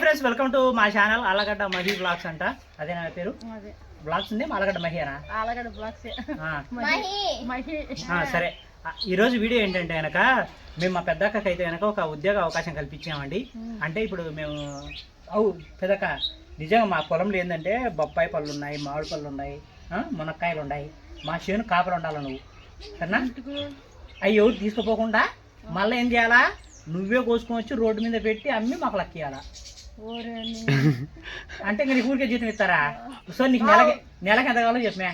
Friends, welcome to మా channel Allagadda Mahi blogs అంట. అదే నా పేరు. బ్లాగ్స్ ఉంది ఆలగడ్డ మహినా. ఆలగడ్డ బ్లాగ్స్. సరే, ఈరోజు వీడియో ఏంటంటే కనుక మేము మా పెద్దక్కకి అయితే కనుక ఒక ఉద్యోగ అవకాశం కల్పించామండి. అంటే ఇప్పుడు మేము పెద్దక్క నిజంగా మా పొలంలో ఏంటంటే బొప్పాయి పళ్ళు ఉన్నాయి, మామిడి పళ్ళు ఉన్నాయి, మునక్కాయలు ఉన్నాయి. మా చేను కాపలు ఉండాలి నువ్వు, సరేనా? అవి ఎవరు తీసుకుపోకుండా మళ్ళీ ఏం చేయాలా, నువ్వే కోసుకొని వచ్చి రోడ్డు మీద పెట్టి అమ్మి మాకు లక్కియాలా. అంటే నీకు ఊరికే జీతం ఇస్తారా? సో నీకు నెలకి ఎంత కావాలో చెప్పా.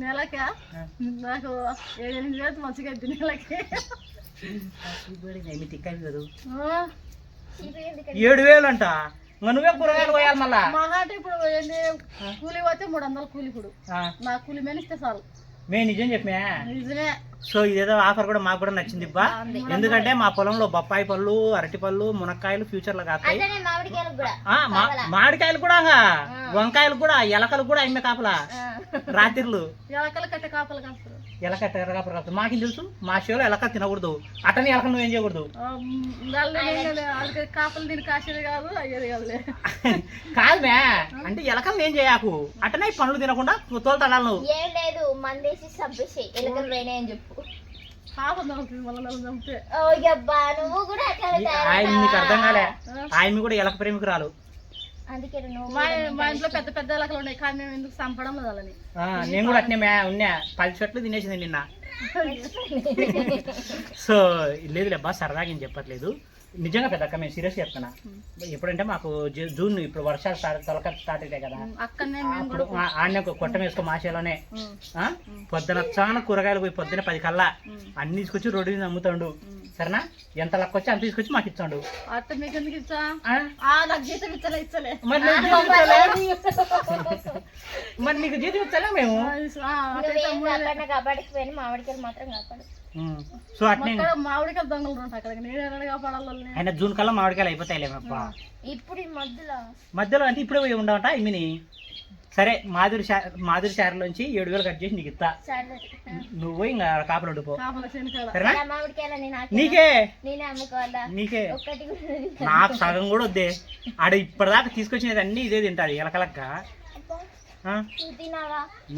నెలకా నాకు 7-8 వేలు మంచిగా నెలకి. తిక్కదు 7,000 అంట. నువ్వే కూరగాయలు పోయాలి మళ్ళా. మా హాట ఇప్పుడు కూలి పోతే 300 కూలి. ఇప్పుడు నా కూలి మీద ఇస్తే చాలు. మేము నిజం చెప్పా. నిజమే. సో ఇదేదో ఆఫర్ కూడా మాకు కూడా నచ్చింది ఇబ్బా. ఎందుకంటే మా పొలంలో బొప్పాయి పళ్ళు, అరటి పళ్ళు, మునక్కాయలు ఫ్యూచర్ లో కాస్తాయి. మామిడికాయలు కూడా, వంకాయలు కూడా, ఎలకలు కూడా అమ్మే కాపలా. రాత్రిలు ఎలకలు కట్టే కాపలు కాస్తారు. ఎలకట్ట కాపలు కాపుతారు. మాకేం తెలుసు, మా షోలో ఎలక తినకూడదు. అట్టని ఎలక నువ్వేం చేయకూడదు. కాపలు దీన్ని కాసేది కాదు, అయ్యేది కాదులే. కాదుమే, అంటే ఎలకలు ఏం చేయకు. అట్టనే పండ్లు తినకుండా తోలుతాడాలి నువ్వు. ఏం లేదు, మందేసి చంపేసి ఎలకలు పోయినాయి అని చెప్పు. నువ్వు కూడా ఆయన మీకు అర్థం కాలే. ఆయన కూడా ఎలక ప్రేమికురాలు. మా ఇంట్లో పెద్ద పెద్ద ఎలకలు ఉన్నాయి, కానీ మేము ఎందుకు చంపడం లేదు వాళ్ళని. నేను కూడా అట్నే ఉన్నా 10 చెట్లు తినేసింది నిన్న. సో లేదులే బా, సరదాగా ఏం చెప్పట్లేదు. నిజంగా పెద్దక్క మేము సీరియస్ చెప్తున్నా. ఎప్పుడంటే మాకు జూన్ ఇప్పుడు వర్షాలు స్టార్ట్ అవుతాయి కదా, అప్పుడు ఆడనే కొట్టం వేసుకో మాషలోనే పొద్దున చాలా కూరగాయలు పోయి పొద్దున 10 కల్లా అన్ని తీసుకొచ్చి రోడ్డు మీద అమ్ముతాడు. సరేనా? ఎంత లెక్క వచ్చి అంత తీసుకొచ్చి మాకు ఇచ్చాడు. మరి నీకు జీతం ఇచ్చలే మేము. సో అట్నే మామిడికాయ దొంగలు ఉంటాయి. ఆయన జూన్ కల్లా మామిడికాయలు అయిపోతాయిలేమబ్బా. ఇప్పుడు మధ్యలో అంటే ఇప్పుడే పోయి ఉండవట ఇమ్మిని. సరే, మాధురి శారీలోంచి 7,000 కట్ చేసి నీకు ఇస్తా. నువ్వు ఇంకా కాపలు ఉండిపో. నీకే నాకు సగం కూడా వద్దే. ఆడ ఇప్పటిదాకా తీసుకొచ్చినది అన్ని ఇదే తింటాడు ఎలకలక్క.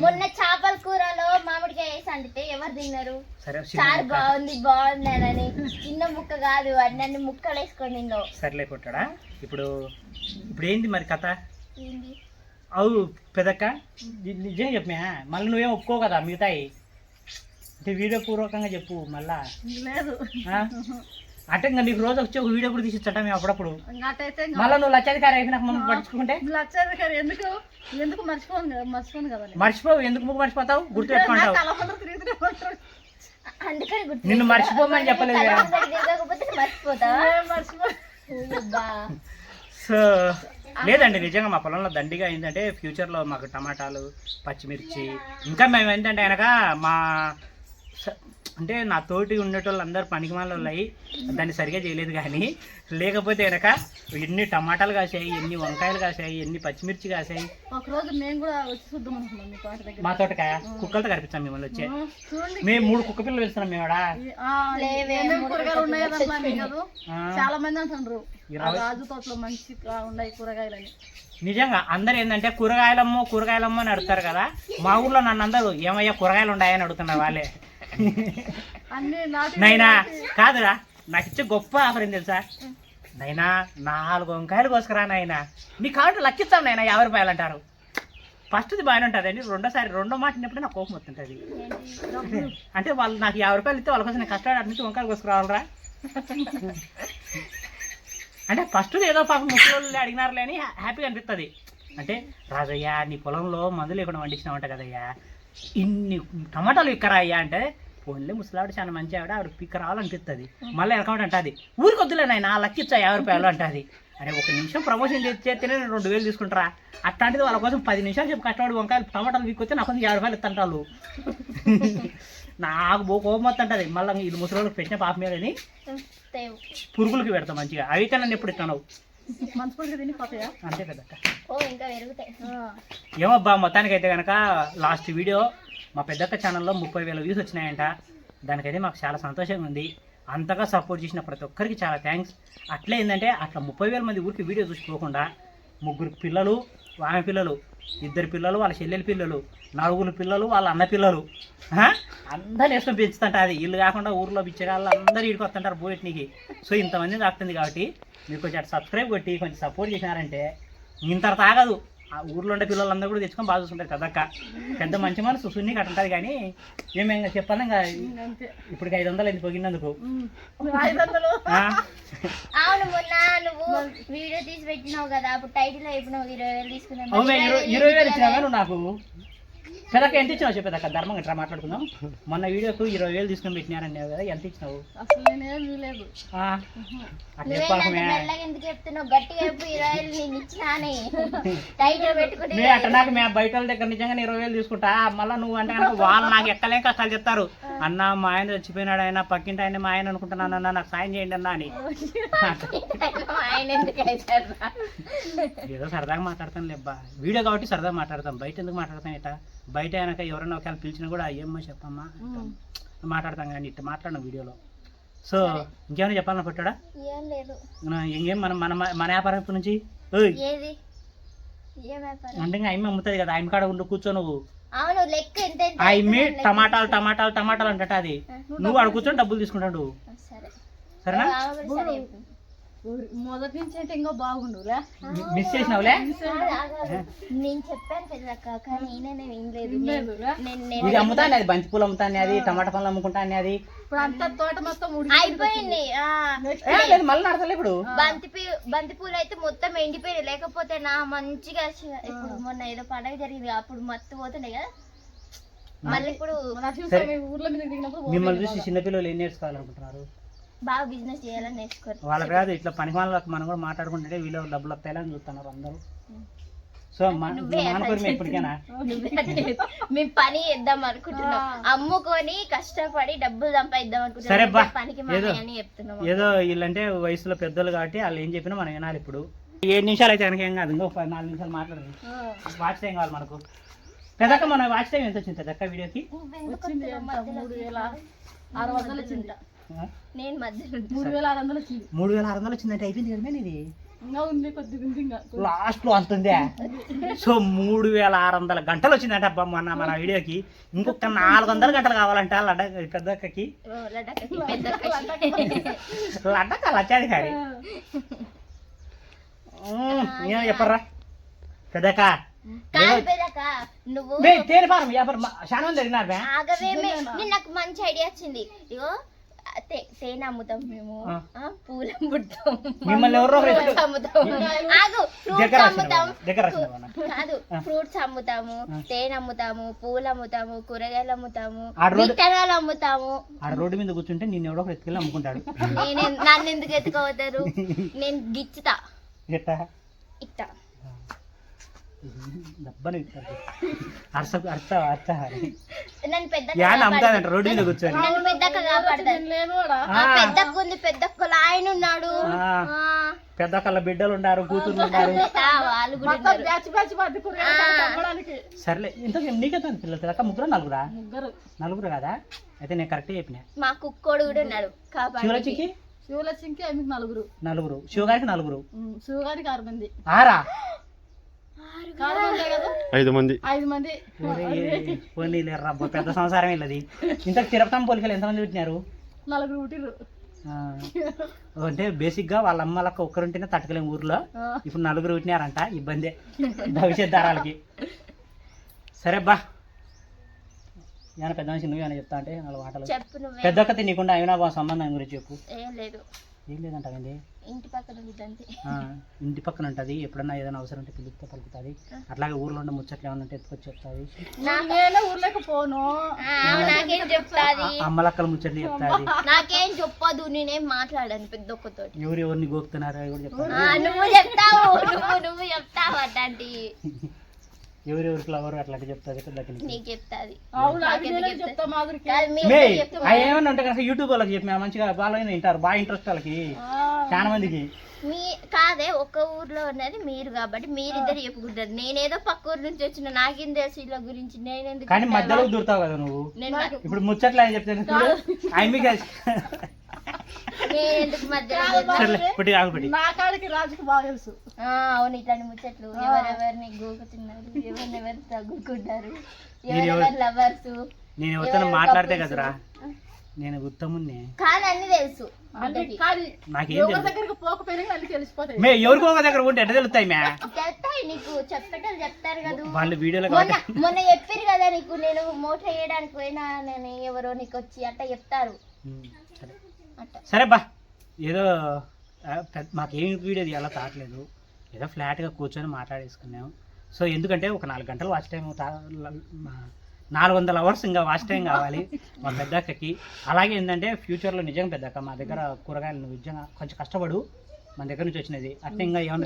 మొన్న చేపల కూరలో మామిడికాయ వేసి అంటే ఎవరు తిన్నారు? సార్ బాగుంది అని చిన్న ముక్క కాదు, అన్ని ముక్కలు వేసుకొని తిన్నావు. సర్లే కొట్టాడా. ఇప్పుడు ఏంది మరి కథ? అవు పెదక్క నిజంగా చెప్పా. మళ్ళీ నువ్వేం ఒప్పుకో కదా మిగతాయి. అంటే వీడియో పూర్వకంగా చెప్పు మళ్ళా. అంటే ఇంకా నీకు రోజు వచ్చి ఒక వీడియో కూడా తీసిచ్చట మేము అప్పుడప్పుడు. మళ్ళీ నువ్వు లక్షాధికారి అయిపోయినాక మమ్మల్ని పట్టించుకుంటే లక్షాధికారి ఎందుకు మర్చిపోను కదా. మర్చిపోవు. ఎందుకు ముగ్గు మర్చిపోతావు? గుర్తు పెట్టుకుంటావు. నిన్ను మర్చిపోమని చెప్పలేదు. సో లేదండి, నిజంగా మా పొలంలో దండిగా ఏంటంటే ఫ్యూచర్లో మాకు టమాటాలు, పచ్చిమిర్చి, ఇంకా మేము ఏంటంటే కనుక అంటే నా తోటి ఉండేటోళ్ళు అందరూ పనికిమాల ఉన్నాయి. దాన్ని సరిగా చేయలేదు. కానీ లేకపోతే కనుక ఎన్ని టమాటాలు కాసాయి, ఎన్ని వంకాయలు కాసాయి, ఎన్ని పచ్చిమిర్చి కాసాయి. ఒకరోజు మేము కూడా వచ్చి చూద్దాం అనుకున్నాం. మా తోటకాయ కుక్కలతో కనిపించాం మిమ్మల్ని వచ్చే. మేము 3 కుక్క పిల్లలు వెళ్తున్నాం. మేము చాలా మంది అంటున్నారు రాజు తోటలో మంచి ఉన్నాయి కూరగాయలని. నిజంగా అందరు ఏంటంటే కూరగాయలమ్మో అని అడుగుతారు కదా. మా ఊర్లో నన్ను అందరూ ఏమయ్యా కూరగాయలు ఉన్నాయని అడుగుతున్నారు వాళ్ళే. నైనా కాదురా, నాకు ఇచ్చే గొప్ప ఆఫర్ ఏం తెలుసా? నైనా 4 వంకాయలు కోసుకురా నాయనా, నీ కాబట్టి లక్కిస్తాం నాయనా 50 రూపాయలు అంటారు. ఫస్ట్ది బాగానే ఉంటుంది అండి, రెండో మాట విన్నప్పుడు నాకు కోపం వస్తుంటుంది. అంటే వాళ్ళు నాకు 50 రూపాయలు ఇస్తే వాళ్ళ కోసం నేను కష్టపడి అటు నుంచి వంకాయలు కోసుకురావాలరా. అంటే ఫస్ట్ ఏదో పాపం ముసలి అడిగినారులే అని హ్యాపీగా అనిపిస్తుంది. అంటే రాజయ్య నీ పొలంలో మందులు లేకుండా పండించినావంట కదయ్యా, ఇన్ని టమాటాలు ఇక్కరా అయ్యా అంటే, పోన్లే ముసలావిడ చాలా మంచి ఆవిడ పిక్క రావాలనిపిస్తుంది. మళ్ళీ ఎలకమంటే అంటుంది ఊరికి వద్దులేనాయన లక్కిచ్చా 50 రూపాయలు అంటుంది. అరే 1 నిమిషం ప్రమోషన్ చేస్తేనే నేను 2,000 తీసుకుంటారా? అట్లాంటిది వాళ్ళ కోసం 10 నిమిషాలు చెప్పి కష్టపడి వంకాయలు టమాటాలు వీకొస్తే నాకు 50 రూపాయలు ఇస్తుంటారు. నాకు కోపం వస్తుంటుంది. మళ్ళీ ఇది ముసలికి పెట్టిన పాప మీదని పురుగులకి పెడతాం మంచిగా. అవి నన్ను ఎప్పుడు ఇస్తాను అంతే కదా. ఏమబ్బా, మొత్తానికైతే కనుక లాస్ట్ వీడియో మా పెద్దక్క ఛానల్లో 30,000 వ్యూస్ వచ్చినాయంట. దానికైతే మాకు చాలా సంతోషంగా ఉంది. అంతగా సపోర్ట్ చేసిన ప్రతి ఒక్కరికి చాలా థ్యాంక్స్. అట్లే ఏంటంటే అట్లా 30,000 మంది ఊరికి వీడియో చూసుకోకుండా 3 పిల్లలు ఆమె పిల్లలు, 2 పిల్లలు వాళ్ళ చెల్లెలి పిల్లలు, 4 పిల్లలు వాళ్ళ అన్న పిల్లలు, అందరు నేర్చుకొని పెంచుతుంట. అది వీళ్ళు కాకుండా ఊర్లో బిచ్చగాళ్ళు అందరూ ఇడికి వస్తుంటారు బోయట్నికి. సో ఇంతమంది తాకుతుంది కాబట్టి మీరు కొంచెం అటు సబ్స్క్రైబ్ కొట్టి కొంచెం సపోర్ట్ చేసినారంటే ఇంత తాగదు. ఆ ఊర్లో ఉండే పిల్లలందరూ కూడా తెచ్చుకొని బాగా చూసుకుంటారు కదక్క. పెద్ద మంచి మనసు సున్ని కట్టుంటుంది. కానీ మేము ఇంకా చెప్పాలి ఇంకా ఇప్పటికి 500 అయింది పొగినందుకు. 500 అవును మొన్న నువ్వు వీడియో తీసి పెట్టినావు కదా, అప్పుడు టైటిల్ అయిపోయినావు 20,000 తీసుకున్నావు. అవును 20,000 ఇచ్చినావా నువ్వు నాకు? పెద్దక్క ఎంత ఇచ్చినావు చెప్పేదక్క, ధర్మంగా ఇట్లా మాట్లాడుకుందాం. మొన్న వీడియోకు 20,000 తీసుకొని పెట్టినారని కదా, ఎంత ఇచ్చినావు? అసలు నేనేం వీలేదు. ఎందుకు చెప్తున్నావు? గట్టిగా 20,000 నేను ఇచ్చినానే టైటిల్ పెట్టుకుంటే అట్లా నాకు మేము బయట వాళ్ళ దగ్గర నిజంగా 20,000 తీసుకుంటా. మళ్ళీ నువ్వు అంటే కనుక వాళ్ళు నాకు ఎక్కలేం కష్టాలు చెప్తారు. అన్న మా ఆయన చచ్చిపోయినాడు, ఆయన పక్కింటి ఆయన మా ఆయన అనుకుంటున్నాను అన్న, నాకు సాయం చేయండి అన్న అని. ఆయన ఎందుకు అవుతారు? ఏదో సరదాగా మాట్లాడతాను లేబ్బా, వీడియో కాబట్టి సరదాగా మాట్లాడతాం. బయట ఎందుకు మాట్లాడతాం? ఇట్లా బయట అయినాక ఎవరైనా ఒకవేళ పిలిచినా కూడా ఏమ్మా చెప్పమ్మా మాట్లాడతాం, కానీ ఇట్లా మాట్లాడిన వీడియోలో. సో ఇంకేమైనా చెప్పాలన్నా పెట్టాడా? ఏం లేదు. ఇంకేం మన మన మన వ్యాపారం ఇప్పటి నుంచి ఏది ఏ వ్యాపారం అంటే ఇంకా అమ్మ అమ్ముతుంది కదా, ఆయన కాడ ఉండి కూర్చో నువ్వు. అవును లెక్క ఎంత అమ్మి టమాటాలు టమాటాలు టమాటాలు అంటట. అది నువ్వు ఆడ కూర్చొని డబ్బులు తీసుకుంటాడు. సరే సరేనా? మొదటి నుంచి అంటే ఇంకా బాగుండులే. మిస్ చేసినావులే. నేను చెప్పాను పెద్దక్క, కానీ నేనే వినలేదు. ఇది అమ్ముతాను, అది బంతి పూలు అమ్ముతాను, అది టమాటా పండ్లు అమ్ముకుంటాను. అది ఇప్పుడు అంతా తోట మొత్తం అయిపోయింది. మళ్ళీ నడతలే. ఇప్పుడు బంతి పూలు అయితే మొత్తం ఎండిపోయింది, లేకపోతే నా మంచిగా ఇప్పుడు మొన్న ఏదో పండగ జరిగింది అప్పుడు మత్తు పోతుండే కదా. మళ్ళీ ఇప్పుడు ఊర్లో మీద దిగినప్పుడు మిమ్మల్ని చూసి చిన్నపిల్లలు ఏం నేర్చుకోవాలనుకుంటున్నారు? బాగా బిజినెస్ చేయాలని నేర్చుకోరు. వాళ్ళకి కాదు, ఇట్లా పని వాళ్ళకి మనం కూడా మాట్లాడుకుంటే వీళ్ళు డబ్బులు వస్తాయని చూస్తున్నారు అందరూ. సో అనుకోరు ఎప్పటికైనా మేము పని చేద్దాం అనుకుంటున్నాం, అమ్ముకొని కష్టపడి డబ్బులు సంపాదిద్దాం సరే బా, అనుకుంటున్నాం. ఏదో వీళ్ళంటే వయసులో పెద్దలు కాబట్టి వాళ్ళు ఏం చెప్పినా మనం వినాలి. ఇప్పుడు 7 నిమిషాలు అయితే కనుక ఏం కాదు, ఇంకో 4 నిమిషాలు మాట్లాడదు. వాచ్ టైం కావాలి మనకు. పెద్దక్క మన వాచ్ టైం ఎంత వచ్చింది పెద్దక్క వీడియోకి? 3,600 వచ్చింది. నేను మధ్యలో 3,600 వచ్చింది. 3,600 వచ్చిందంటే అయిపోయింది కదా ఇది. ఇంకా ఉంది కొద్దిగా లాస్ట్ లో అంతుందే. సో 3,600 గంటలు వచ్చిందంటే అబ్బా మొన్న మన వీడియోకి. ఇంకొక 400 గంటలు కావాలంటే పెద్దక్కకి లడ్డక లచ్చాది కానీ చెప్పరా పెద్దక్క. నువ్వు చాలా మంది అడిగినారు. నాకు మంచి ఐడియా వచ్చింది. ఇగో తేనె అమ్ముతాం మేము, పూలు అమ్ముతాం, మిమ్మల్ని ఎవరో ఫ్రూట్స్ అమ్ముతాము, తేనె అమ్ముతాము, పూలు అమ్ముతాము, కూరగాయలు అమ్ముతాము, విత్తనాలు అమ్ముతాము. ఆడ రోడ్డు మీద కూర్చుంటే నేను ఎవడో ఎత్తుకెళ్ళి అమ్ముకుంటాడు. నన్ను ఎందుకు ఎత్తుకోవతారు? నేను గిచ్చుతా ఇట్టా రోడ్డు మీద కూర్చొని పెద్దక్కలు ఆయన ఉన్నాడు, పెద్దక్కల బిడ్డలు ఉన్నారు, కూతుర్లు ఉన్నారు. సర్లే ఇంత నీకెంత పిల్లలు అక్క? ముగ్గురు నలుగురు కదా? అయితే నేను కరెక్ట్ చెప్పిన. మా కుక్కోడు కూడా ఉన్నాడు. శివలక్ష్మికి నలుగురు, శివగారికి 4, శివగారికి 6 మంది. 5 మంది. పెద్ద సంసారం వెళ్ళది. ఇంత తిరుపతం పోలికలు ఎంతమంది పెట్టినారు? 4 పుట్టిర్రు. అంటే బేసిక్ గా వాళ్ళ అమ్మలకు ఒక్కరుంటేనే తట్టుకోలేము ఊర్లో. ఇప్పుడు 4 పుట్టినారంట, ఇబ్బందే భవిష్యత్ దారాలకి. సరే బా, ఏమైనా పెద్ద మనిషి నువ్వేమైనా చెప్తా అంటే 4 మాటలు. పెద్దక్క తినకుండా అయినా బా సంబంధం గురించి చెప్పు. ఏం లేదంటే ఇంటి పక్కన ఉంటది. ఎప్పుడన్నా ఏదైనా అవసరం ఉంటే పిలిస్తే పలుకుతుంది. అట్లాగే ఊర్లో ఉండే ముచ్చట్లు ఏమన్నా ఉంటే ఎత్తుకొచ్చి చెప్తాది. ఊర్లోకి పోను, నాకేం చెప్తాది, అమ్మలక్కల ముచ్చట్లు చెప్తాది. నాకేం చెప్పదు, నేనేం మాట్లాడాను పెద్దొక్కతో. ఎవరిని గోపుతున్నారు కూడా చెప్తాను. నువ్వు చెప్తావు అట్లాంటి ఎవరెవరికి లవర్ అట్లాంటి చెప్తాది. ఏమన్నా ఉంటే కనుక యూట్యూబ్ వాళ్ళకి చెప్పి మంచిగా బాగా వింటారు, బాగా ఇంట్రెస్ట్ వాళ్ళకి చాలా మందికి. కాదే ఒక ఊర్లో ఉన్నది మీరు కాబట్టి మీరిద్దరు చెప్పుకుంటారు. నేనేదో పక్క ఊరు నుంచి వచ్చిన, నాకేం తెలుసు ఇలా గురించి. నేనెందుకు కానీ మధ్యలో దూరుతావు కదా నువ్వు. ఇప్పుడు ముచ్చట్లు అని చెప్తాను. నేను ఎందుకు మధ్యలో సర్లే పెట్టి ఆగుపెట్టి నా కాడికి రాజుకి బాగా తెలుసు. అవును ఇట్లాంటి ముచ్చట్లు ఎవరెవరిని గోకుతున్నారు, ఎవరినెవరు తగ్గుకుంటారు, ఎవరెవరు లవర్స్. నేను ఎవరితో మాట్లాడితే కదరా నేను ఉత్తమున్నే కానీ అన్ని తెలుసు. కానీ నాకేం ఎవరి తెలుసు దగ్గరికి పోకపోయినా అన్ని తెలిసిపోతాయి. మే ఎవరికో ఒక దగ్గర ఉంటే ఎట్లా తెలుస్తాయి మే చెప్తాయి నీకు, చెప్పేటోళ్ళు చెప్తారు కదా. వాళ్ళు వీడియోలో మొన్న చెప్పారు కదా నీకు, నేను మోటర్ వేయడానికి పోయినా నేను ఎవరో నీకు వచ్చి అట్లా చెప్తారు. సరే అట్లా సరే బా ఏదో మాకేం వీడియో తీయాలో తాగట్లేదు, ఏదో ఫ్లాట్గా కూర్చొని మాట్లాడేసుకున్నాము. సో ఎందుకంటే ఒక 4 గంటలు వాచ్ టైం 400 అవర్స్ ఇంకా వాచ్ టైం కావాలి మా పెద్దక్కకి. అలాగే ఏంటంటే ఫ్యూచర్లో నిజంగా పెద్దక్క మా దగ్గర కూరగాయలు నువ్వు నిజంగా కొంచెం కష్టపడు, మన దగ్గర నుంచి వచ్చినది అట్లా ఇంకా ఏమన్నా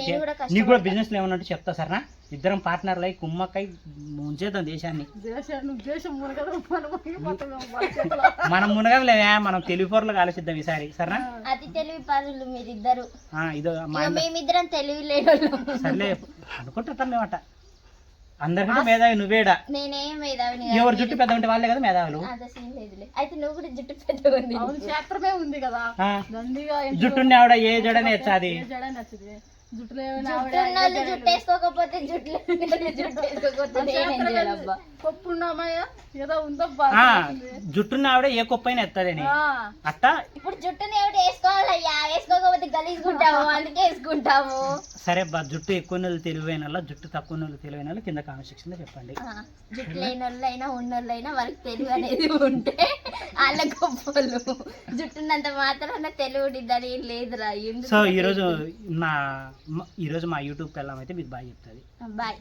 నీకు కూడా బిజినెస్లో ఏమన్నా ఉంటే చెప్తా సరేనా? ఇద్దరం పార్ట్నర్లు అయి కుమ్మక్కై ముంచేద్దాం దేశాన్ని. మనం మునగలేవే, మనం తెలివిపోర్లకు ఆలోచిద్దాం ఈసారి సరేనా? అతి తెలివి పనులు మీరిద్దరు, ఇదో మేమిద్దరం తెలివి లేని. సర్లే అనుకుంటాం మేమట. అందరికంటే మేధావి నువ్వేడా? నేనేం మేధావిని. ఎవరు జుట్టు పెద్ద ఉంటే వాళ్ళే కదా మేధావులు. అయితే నువ్వు కూడా జుట్టు పెద్ద ఉంది. క్షేత్రమే ఉంది కదా, జుట్టుని ఆవిడ ఏ జడనే వచ్చాది. జుట్టు వేసుకోకపోతే జుట్టుని ఆవిడ ఏ కొప్పైనా ఎత్తదని అట్ట. ఇప్పుడు జుట్టుని ఏమిటి వేసుకోవాలయ్యా, వేసుకోకపోతే గలీజుకుంటాము, అందుకే వేసుకుంటాము. సరే బా, జుట్టు ఎక్కువ నెలలు తెలివైన వాళ్ళు, జుట్టు తక్కువ నెలలు తెలివైన వాళ్ళు కింద కామెంట్ సెక్షన్ లో చెప్పండి. జుట్టు లేని వాళ్ళైనా ఉన్నోళ్ళైనా వాళ్ళకి తెలివి అనేది ఉంటే వాళ్ళ గొప్పలు. జుట్టున్నంత మాత్రాన తెలివి ఉండిద్దని ఏం లేదురా. సో ఈరోజు మా యూట్యూబ్ వెళ్ళాం అయితే మీకు బాయ్ చెప్తుంది. బాయ్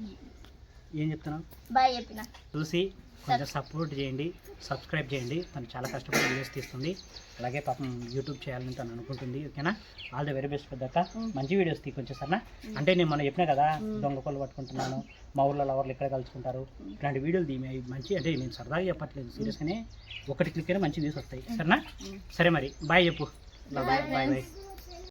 ఏం చెప్తున్నావు? బాయ్ చెప్పిన. చూసి కొంచెం సపోర్ట్ చేయండి, సబ్స్క్రైబ్ చేయండి. తను చాలా కష్టపడి వీడియోస్ తీస్తుంది, అలాగే పాపం యూట్యూబ్ చేయాలని తను అనుకుంటుంది. ఓకేనా? ఆల్ ద వెరీ బెస్ట్ పెద్దక్క. మంచి వీడియోస్ తీ కొంచెం సరేనా? అంటే నేను మొన్న చెప్పినా కదా దొంగ కోళ్ళు పట్టుకుంటున్నాను, మా ఊర్లో లవర్లు ఎక్కడ కలుసుకుంటారు, ఇట్లాంటి వీడియోలు దీని మంచి, అంటే నేను సరదాగా చెప్పట్లేదు, సీరియస్గానే ఒకటి క్లిక్ అయినా మంచి వ్యూస్ వస్తాయి సరేనా? సరే మరి బాయ్ చెప్పు. Bye bye bye.